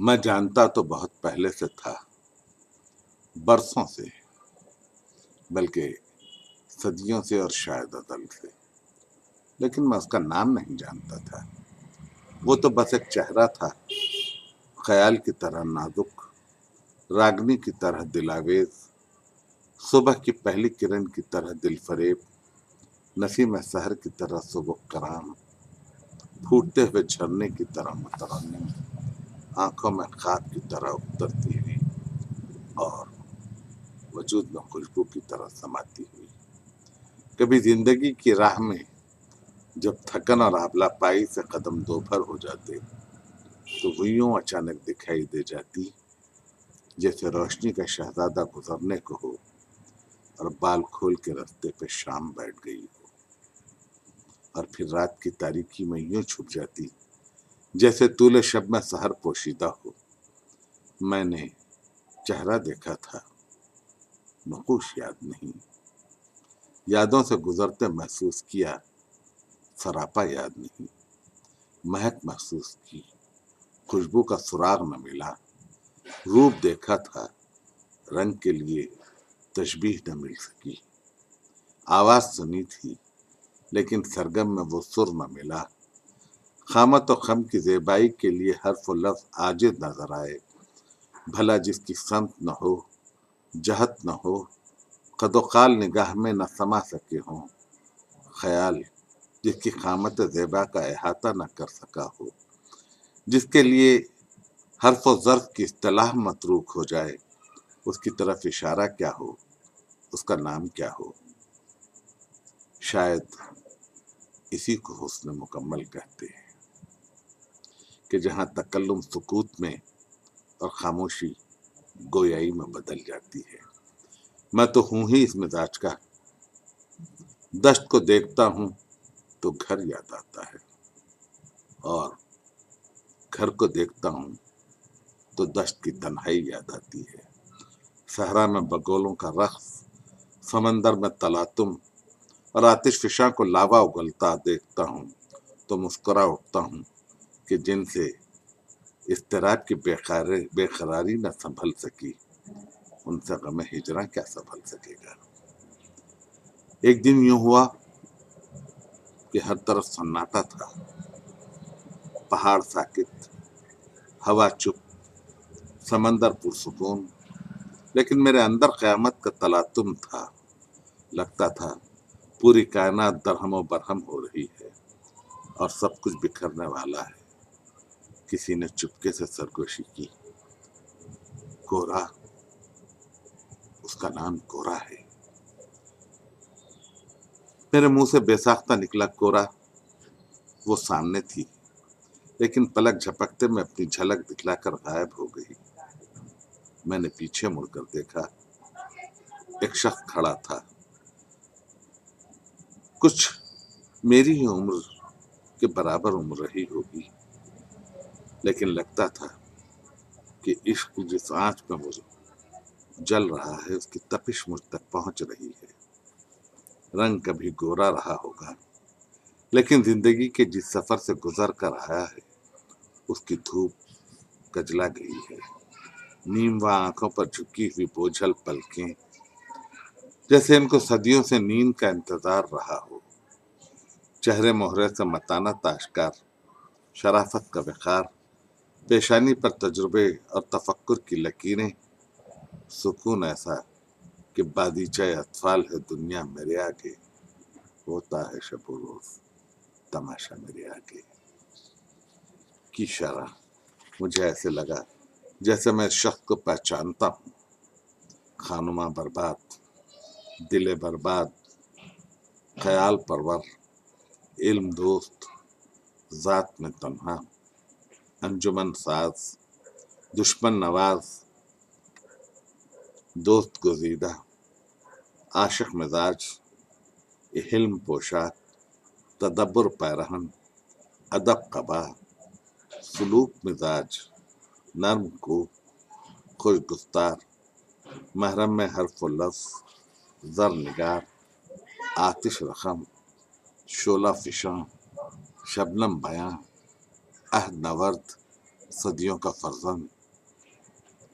میں جانتا تو بہت پہلے سے تھا، برسوں سے، بلکہ صدیوں سے اور شاید ازل سے، لیکن میں اس کا نام نہیں جانتا تھا۔ وہ تو بس ایک چہرہ تھا، خیال کی طرح نازک، راگنی کی طرح دلاویز، صبح کی پہلی کرن کی طرح دل فریب، نسیم سحر کی طرح سبک کرام، پھوٹتے ہوئے جھرنے کی طرح مترنم، آنکھوں میں خواب کی طرح اترتی ہوئی اور وجود میں خوشبو کی طرح سماتی ہوئی۔ کبھی زندگی کی راہ میں جب تھکن اور آبلا پائی سے قدم دوبھر ہو جاتے تو وہ یوں اچانک دکھائی دے جاتی جیسے روشنی کا شہزادہ گزرنے کو ہو اور بال کھول کے رستے پہ شام بیٹھ گئی ہو، اور پھر رات کی تاریکی میں یوں چھپ جاتی جیسے طول شب میں سحر پوشیدہ ہو۔ میں نے چہرہ دیکھا تھا، نقوش یاد نہیں، یادوں سے گزرتے محسوس کیا، سراپا یاد نہیں، مہک محسوس کی، خوشبو کا سراغ نہ ملا، روپ دیکھا تھا، رنگ کے لیے تشبیہ نہ مل سکی، آواز سنی تھی لیکن سرگم میں وہ سر نہ ملا، خامت و خم کی زیبائی کے لیے حرف و لفظ عاجز نظر آئے، بھلا جس کی سمت نہ ہو، جہت نہ ہو، قد و قال نگاہ میں نہ سما سکے ہوں، خیال جس کی خامت زیبا کا احاطہ نہ کر سکا ہو، جس کے لیے حرف و ظرف کی اصطلاح متروک ہو جائے، اس کی طرف اشارہ کیا ہو، اس کا نام کیا ہو۔ شاید اسی کو حسن مکمل کہتے ہیں کہ جہاں تکلم سکوت میں اور خاموشی گویائی میں بدل جاتی ہے۔ میں تو ہوں ہی اس مزاج کا، دشت کو دیکھتا ہوں تو گھر یاد آتا ہے، اور گھر کو دیکھتا ہوں تو دشت کی تنہائی یاد آتی ہے۔ صحرا میں بگولوں کا رقص، سمندر میں تلاطم، اور آتش فشاں کو لاوا اگلتا دیکھتا ہوں تو مسکرا اٹھتا ہوں کہ جن سے اضطراب کی بے قراری نہ سنبھل سکی، ان سے غم ہجراں کیا سنبھل سکے گا۔ ایک دن یوں ہوا کہ ہر طرف سناٹا تھا، پہاڑ ساکت، ہوا چپ، سمندر پرسکون، لیکن میرے اندر قیامت کا تلاطم تھا۔ لگتا تھا پوری کائنات درہم و برہم ہو رہی ہے اور سب کچھ بکھرنے والا ہے۔ کسی نے چپکے سے سرگوشی کی، گورا، اس کا نام گورا ہے۔ میرے منہ سے بے ساختہ نکلا کورا، وہ سامنے تھی لیکن پلک جھپکتے میں اپنی جھلک دکھلا کر غائب ہو گئی۔ میں نے پیچھے مڑ کر دیکھا، ایک شخص کھڑا تھا، کچھ میری ہی عمر کے برابر عمر رہی ہوگی، لیکن لگتا تھا کہ عشق جس آنچ میں وہ جل رہا ہے اس کی تپش مجھ تک پہنچ رہی ہے۔ رنگ کبھی گورا رہا ہوگا، لیکن زندگی کے جس سفر سے گزر کر آیا ہے اس کی دھوپ کجلا گئی ہے۔ نیم و آنکھوں پر جھکی ہوئی بوجھل پلکیں، جیسے ان کو صدیوں سے نیند کا انتظار رہا ہو۔ چہرے مہرے سے متانت آشکار، شرافت کا وقار، پیشانی پر تجربے اور تفکر کی لکیریں، سکون ایسا کہ بازیچہ اطفال ہے دنیا میرے آگے، ہوتا ہے شب و روز تماشا میرے آگے۔ کی شرح مجھے ایسے لگا جیسے میں اس شخص کو پہچانتا ہوں۔ خانماں برباد، دل برباد، خیال پرور، علم دوست، ذات میں تنہا، انجمن ساز، دشمن نواز، دوست گزیدہ، عاشق مزاج، حلم پوشاک، تدبر پیرہن، ادب قبا، سلوک مزاج، نرم کو، خوش گفتار، محرم میں حرف و لفظ، زر نگار، آتش رقم، شعلہ فشاں، شبنم بیاں، عہد نورد، صدیوں کا فرزند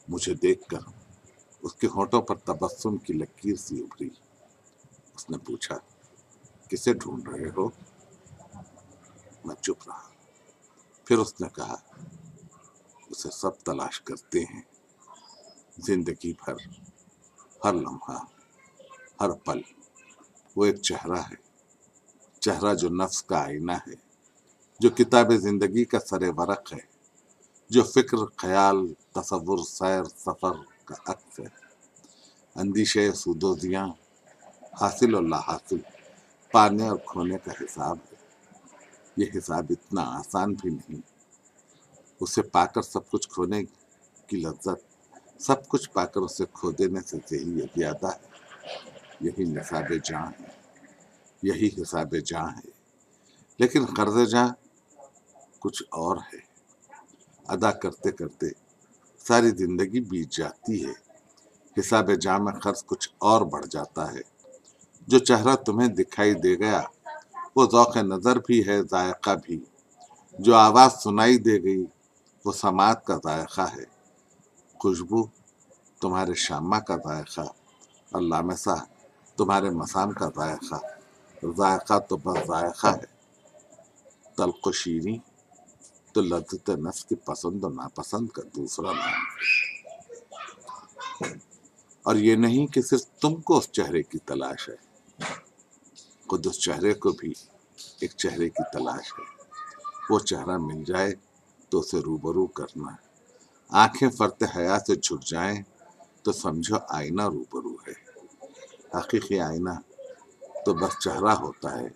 مجھے دیکھ کر اس کے ہونٹوں پر تبسم کی لکیر سی ابھری۔ اس نے پوچھا، کسے ڈھونڈ رہے ہو؟ میں چپ رہا۔ پھر اس نے کہا، اسے سب تلاش کرتے ہیں، زندگی بھر، ہر لمحہ، ہر پل۔ وہ ایک چہرہ ہے، چہرہ جو نفس کا آئینہ ہے، جو کتاب زندگی کا سر ورق ہے، جو فکر، خیال، تصور، سیر، سفر کا عکس ہے۔ اندیشے، سودوزیاں، حاصل اور لا حاصل، پانے اور کھونے کا حساب ہے۔ یہ حساب اتنا آسان بھی نہیں۔ اسے پا کر سب کچھ کھونے کی لذت، سب کچھ پا کر اسے کھو دینے سے زیادہ ہے۔ یہی نصاب جاں ہے، یہی حساب جاں ہے۔ لیکن قرض جاں کچھ اور ہے۔ ادا کرتے کرتے ساری زندگی بیت جاتی ہے۔ حساب جاں میں قرض کچھ اور بڑھ جاتا ہے۔ جو چہرہ تمہیں دکھائی دے گیا وہ ذوق نظر بھی ہے، ذائقہ بھی۔ جو آواز سنائی دے گئی وہ سماعت کا ذائقہ ہے۔ خوشبو تمہارے شامہ کا ذائقہ، اور لامسہ تمہارے مسام کا ذائقہ۔ ذائقہ تو بس ذائقہ ہے، تلخ و شیریں تو لذت نفس کی پسند و ناپسند کا دوسرا نام ہے۔ اور یہ نہیں کہ صرف تم کو اس چہرے کی تلاش ہے، خود اس چہرے کو بھی ایک چہرے کی تلاش ہے۔ وہ چہرہ مل جائے تو اسے روبرو کرنا ہے۔ آنکھیں فرط حیا سے جھک جائیں تو سمجھو آئینہ روبرو ہے۔ حقیقی آئینہ تو بس چہرہ ہوتا ہے،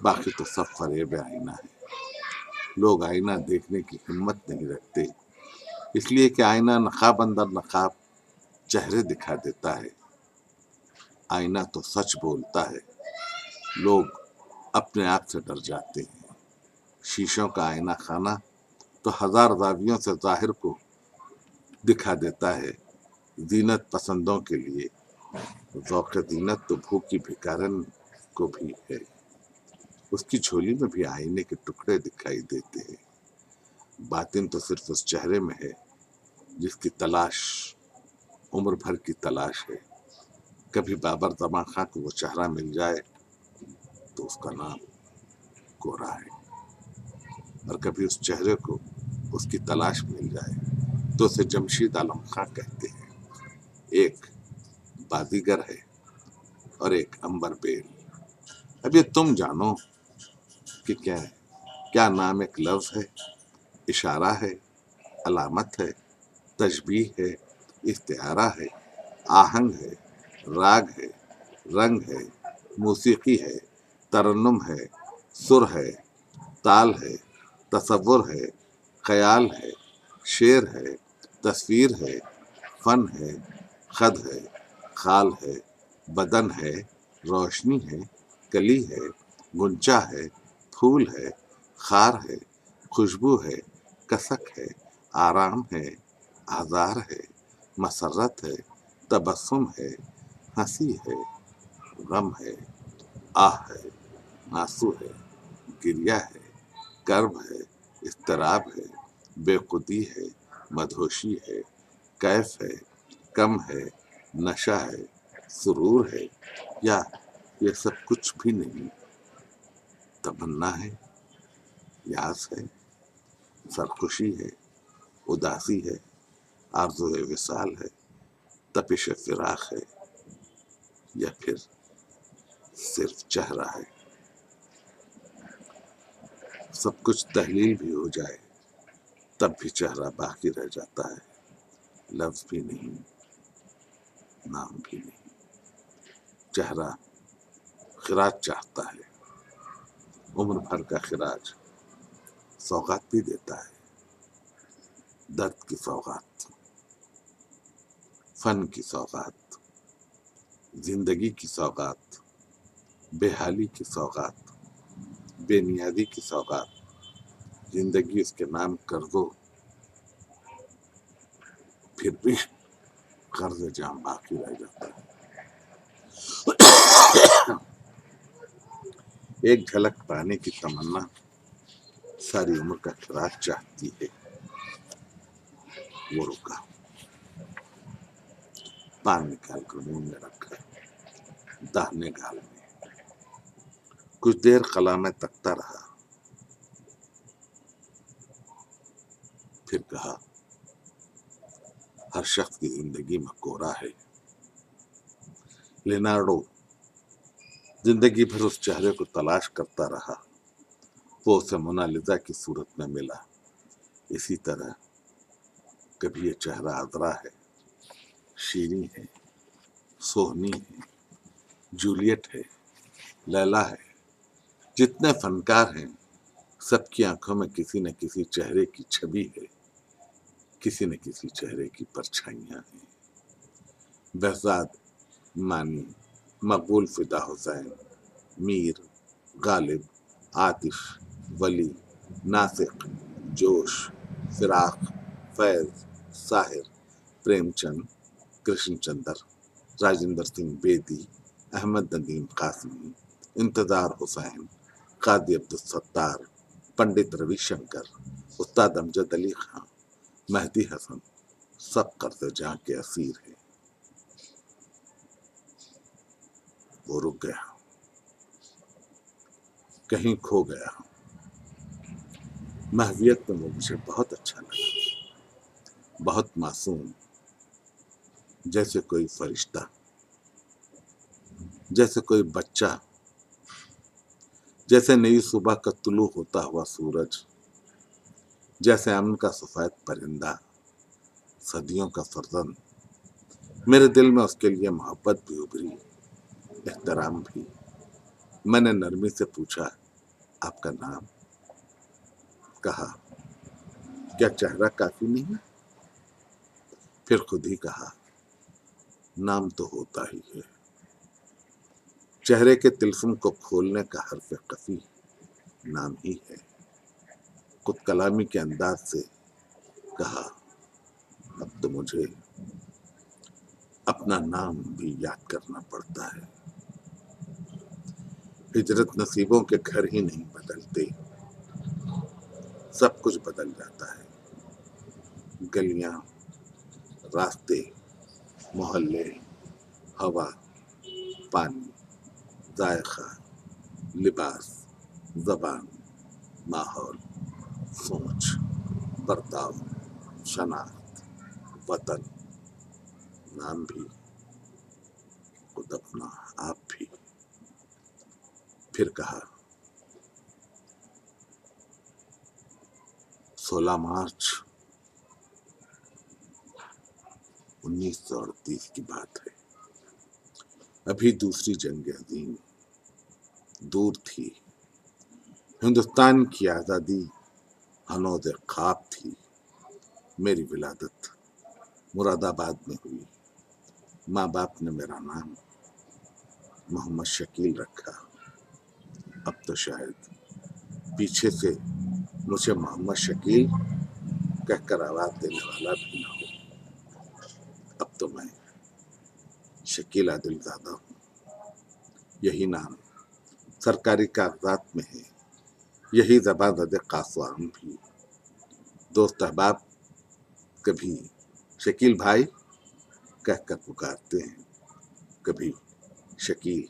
باقی تو سب فریب آئینہ ہے۔ لوگ آئینہ دیکھنے کی ہمت نہیں رکھتے، اس لیے کہ آئینہ نقاب اندر نقاب چہرے دکھا دیتا ہے۔ آئینہ تو سچ بولتا ہے، لوگ اپنے آپ سے ڈر جاتے ہیں۔ شیشوں کا آئینہ خانہ تو ہزار زاویوں سے ظاہر کو دکھا دیتا ہے۔ زینت پسندوں کے لیے ذوق زینت تو بھوکی بھکارن کو بھی ہے۔ اس کی جھولی میں بھی آئینے کے ٹکڑے دکھائی دیتے ہیں۔ باطن تو صرف اس چہرے میں ہے جس کی تلاش عمر بھر کی تلاش ہے۔ کبھی بابر زمان خاں کو وہ چہرہ مل جائے تو اس کا نام گورا ہے، اور کبھی اس چہرے کو اس کی تلاش مل جائے تو اسے جمشید عالم خاں کہتے ہیں۔ ایک بازیگر ہے اور ایک عنبر بیل۔ اب یہ تم جانو کہ کیا ہے۔ کیا نام ایک لفظ ہے، اشارہ ہے، علامت ہے، تشبیہ ہے، استعارہ ہے، آہنگ ہے، راگ ہے، رنگ ہے، موسیقی ہے، ترنم ہے، سر ہے، تال ہے، تصور ہے، خیال ہے، شعر ہے، تصویر ہے، فن ہے، خد ہے، خال ہے، بدن ہے، روشنی ہے، کلی ہے، گنچا ہے، پھول ہے، خار ہے، خوشبو ہے، کسک ہے، آرام ہے، آزار ہے، مسرت ہے، تبسم ہے، ہنسی ہے، غم ہے، آہ ہے، آنسو ہے، گریہ ہے، کرب ہے، اضطراب ہے، بے خودی ہے، مدہوشی ہے، کیف ہے، کم ہے، نشہ ہے، سرور ہے، یا یہ سب کچھ بھی نہیں؟ تمنا ہے، یاس ہے، سرخوشی ہے، اداسی ہے، آرزو وصال ہے، تپش فراق ہے، یا پھر صرف چہرہ ہے؟ سب کچھ تحلیل بھی ہو جائے تب بھی چہرہ باقی رہ جاتا ہے۔ لفظ بھی نہیں، نام بھی نہیں۔ چہرہ خراج چاہتا ہے، عمر بھر کا خراج۔ سوغات بھی دیتا ہے، درد کی سوغات، فن کی سوغات، زندگی کی سوغات، بے حالی کی سوغات، بے نیازی کی سوغات۔ زندگی اس کے نام کر دو، پھر بھی قرض جاں باقی رہ جاتا ہے۔ ایک جھلک پانے کی تمنا ساری عمر کا خراج چاہتی ہے۔ وہ رکا، پان نکال کر منہ میں رکھا، داہنے گال میں کچھ دیر خلا میں تکتا رہا، پھر کہا ہر شخص کی زندگی میں کورا ہے۔ لینارڈو زندگی بھر اس چہرے کو تلاش کرتا رہا، وہ اسے مونالیزا کی صورت میں ملا۔ اسی طرح کبھی یہ چہرہ عذرا ہے، شیریں ہے، سوہنی ہے، جولیٹ ہے، لیلا ہے، جتنے فنکار ہیں سب کی آنکھوں میں کسی نہ کسی چہرے کی چھبی ہے، کسی نہ کسی چہرے کی پرچھائیاں ہیں۔ بہزاد، مانی، مقبول فدا حسین، میر، غالب، عاطف، ولی، ناصق، جوش، فراق، فیض، ساحر، پریم چند، کرشن چندر، راجندر سنگھ بیدی، احمد ندیم قاسمی، انتظار حسین، قاضی عبدالستار، پنڈت روی شنکر، استاد امجد علی خان، مہدی حسن، سب قرض جاں کے اسیر ہیں۔ وہ رک گیا، کہیں کھو گیا۔ محویت میں وہ مجھے بہت اچھا لگا، بہت معصوم، جیسے کوئی فرشتہ، جیسے کوئی بچہ، جیسے نئی صبح کا طلوع ہوتا ہوا سورج، جیسے امن کا سفید پرندہ، صدیوں کا فرزند۔ میرے دل میں اس کے لیے محبت بھی ابھری، احترام بھی۔ میں نے نرمی سے پوچھا آپ کا نام؟ کہا کیا چہرہ کافی نہیں؟ پھر خود ہی کہا نام تو ہوتا ہی ہے۔ چہرے کے طلسم کو کھولنے کا حرف خفی نام ہی ہے۔ خود کلامی کے انداز سے کہا اب تو مجھے اپنا نام بھی یاد کرنا پڑتا ہے۔ ہجرت نصیبوں کے گھر ہی نہیں بدلتے، سب کچھ بدل جاتا ہے۔ گلیاں، راستے، محلے، ہوا، پانی، ذائقہ، لباس، زبان، ماحول، سوچ، برتاؤ، شناخت، وطن، نام بھی، خود اپنا آپ بھی۔ پھر کہا 16 مارچ 1938 کی بات ہے۔ ابھی دوسری جنگ عظیم دور تھی، ہندوستان کی آزادی ہنوز خواب تھی۔ میری ولادت مراد آباد میں ہوئی۔ ماں باپ نے میرا نام محمد شکیل رکھا۔ اب تو شاید پیچھے سے مجھے محمد شکیل کہہ کر آواز دینے والا بھی نہ ہو۔ اب تو میں شکیل عادل زادہ ہوں۔ یہی نام سرکاری کاغذات میں ہے، یہی زبان زد خاص و عام بھی۔ دوست احباب کبھی شکیل بھائی کہہ کر پکارتے ہیں، کبھی شکیل۔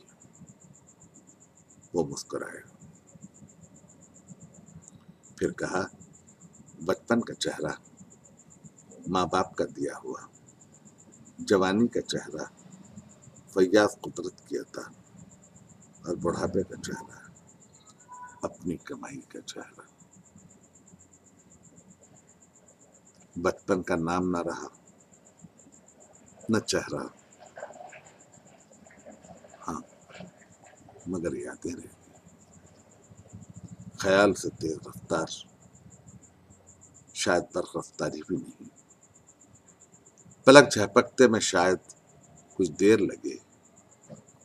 وہ مسکرائے، پھر کہا بچپن کا چہرہ ماں باپ کا دیا ہوا، جوانی کا چہرہ فیاض قدرت کی عطا، اور بڑھاپے کا چہرہ اپنی کمائی کا چہرہ۔ بچپن کا نام نہ رہا، نہ چہرہ، ہاں مگر یادیں رہی۔ خیال سے تیز رفتار شاید برق رفتاری بھی نہیں۔ پلک جھپکتے میں شاید کچھ دیر لگے،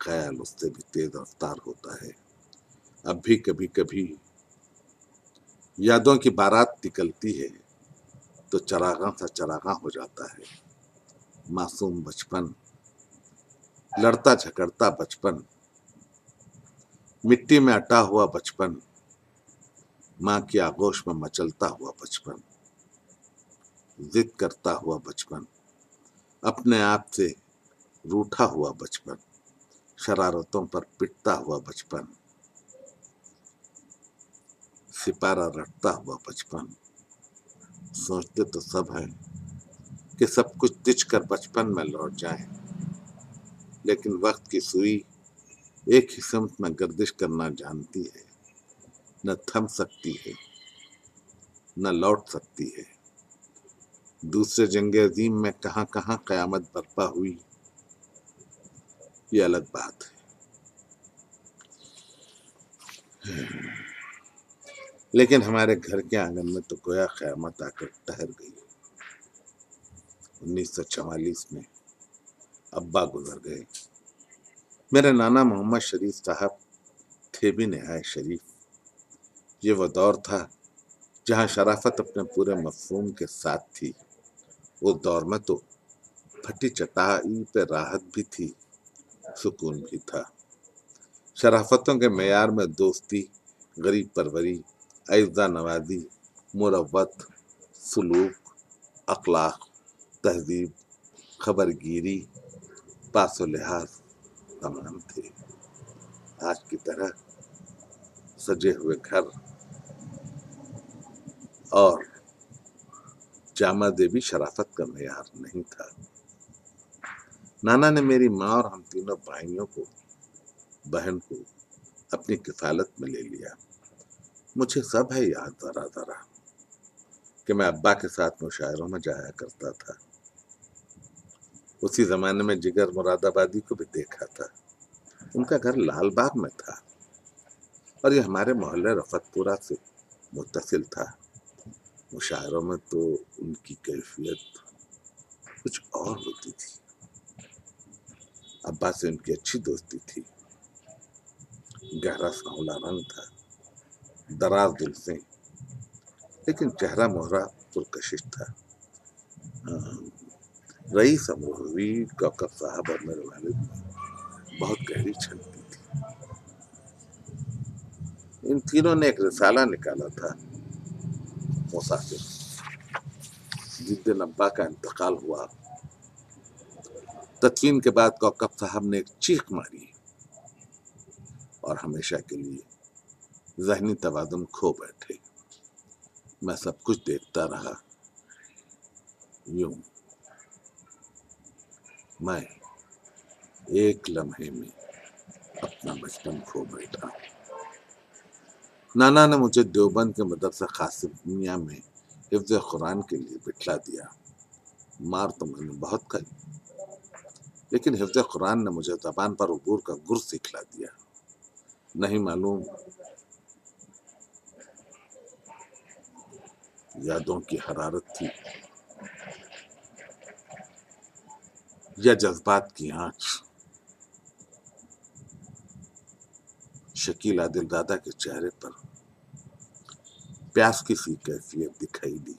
خیال اس سے بھی تیز رفتار ہوتا ہے۔ اب بھی کبھی کبھی یادوں کی بارات نکلتی ہے تو چراغاں سا چراغاں ہو جاتا ہے۔ معصوم بچپن، لڑتا جھگڑتا بچپن، مٹی میں اٹا ہوا بچپن، ماں کی آغوش میں مچلتا ہوا بچپن، ضد کرتا ہوا بچپن، اپنے آپ سے روٹھا ہوا بچپن، شرارتوں پر پٹتا ہوا بچپن، سپارہ رٹتا ہوا بچپن۔ سوچتے تو سب ہیں کہ سب کچھ تج کر بچپن میں لوٹ جائیں، لیکن وقت کی سوئی ایک ہی سمت میں گردش کرنا جانتی ہے، نہ تھم سکتی ہے نہ لوٹ سکتی ہے۔ دوسرے جنگ عظیم میں کہاں کہاں قیامت برپا ہوئی، یہ الگ بات ہے، لیکن ہمارے گھر کے آنگن میں تو گویا قیامت آ کر ٹھہر گئی۔ 1944 میں ابا گزر گئے۔ میرے نانا محمد شریف صاحب تھے بھی نہایت شریف۔ یہ وہ دور تھا جہاں شرافت اپنے پورے مفہوم کے ساتھ تھی۔ اس دور میں تو پھٹی چٹائی پہ راحت بھی تھی، سکون بھی تھا۔ شرافتوں کے معیار میں دوستی، غریب پروری، اعزا نوازی، مروت، سلوک، اخلاق، تہذیب، خبر گیری، پاس و لحاظ تمام تھے۔ آج کی طرح سجے ہوئے گھر اور جامع دیوی شرافت کا معیار نہیں تھا۔ نانا نے میری ماں اور ہم تینوں بھائیوں کو، بہن کو اپنی کفالت میں لے لیا۔ مجھے سب ہے یاد ذرا ذرا کہ میں ابا کے ساتھ مشاعروں میں جایا کرتا تھا۔ اسی زمانے میں جگر مراد آبادی کو بھی دیکھا تھا۔ ان کا گھر لال باغ میں تھا اور یہ ہمارے محلے رفت پورہ سے متصل تھا۔ مشاعروں میں تو ان کی کیفیت کچھ اور ہوتی تھی۔ ابا سے ان کی اچھی دوستی تھی، گہرا سانولا رنگ تھا، دراز دل سے، لیکن چہرہ مہرہ پرکشش تھا۔ رئیس امروی، کوکب صاحب اور میرے والد میں بہت گہری چھلتی تھی۔ ان تینوں نے ایک رسالہ نکالا تھا، مسافر۔ جس دن ابا کا انتقال ہوا، تدفین کے بعد کوکب صاحب نے ایک چیخ ماری اور ہمیشہ کے لیے ذہنی توازن کھو بیٹھے۔ میں سب کچھ دیکھتا رہا، یوں میں ایک لمحے میں اپنا بچپن کھو بیٹھا۔ نانا نے مجھے دیوبند کے مدرسہ قاسمیہ میں حفظ قرآن کے لیے بٹھلا دیا۔ مار تو میں نے بہت کھائی، لیکن حفظ قرآن نے مجھے زبان پر عبور کا گر سکھلا دیا۔ نہیں معلوم یادوں کی حرارت تھی یا جذبات کی آنچ۔ شکیل عادل دادا کے چہرے پر پیاس کی سی کیفیت دکھائی دی۔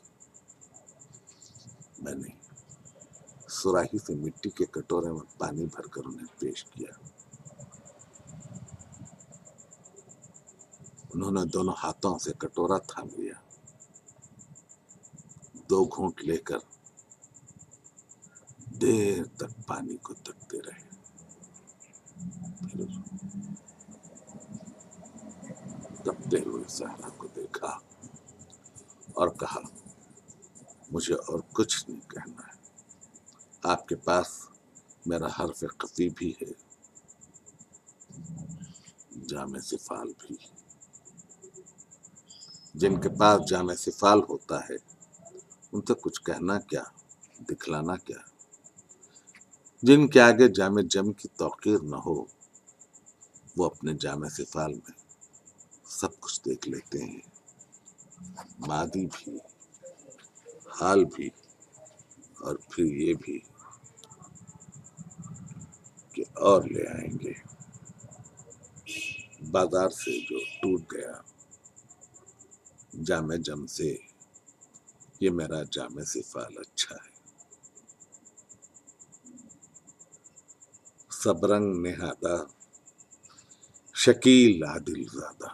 میں نے سراہی سے مٹی کے کٹورے میں پانی بھر کر انہیں پیش کیا۔ انہوں نے دونوں ہاتھوں سے کٹورا تھام لیا، 2 گھونٹ لے کر دیر تک پانی کو تکتے رہے، پھر تپتے ہوئے صحرا کو دیکھا اور کہا، مجھے اور کچھ نہیں کہنا ہے۔ آپ کے پاس میرا حرف قفی بھی ہے، جامع سفال بھی۔ جن کے پاس جامع سفال ہوتا ہے ان سے کچھ کہنا کیا، دکھلانا کیا۔ جن کے آگے جامع جم کی توقیر نہ ہو، وہ اپنے جامع سفال میں سب کچھ دیکھ لیتے ہیں، ماضی بھی، حال بھی، اور پھر یہ بھی کہ اور لے آئیں گے۔ بازار سے جو ٹوٹ گیا، جامع جم سے یہ میرا جامع سفال اچھا ہے۔ سب رنگ نہادہ، شکیل عادل زادہ۔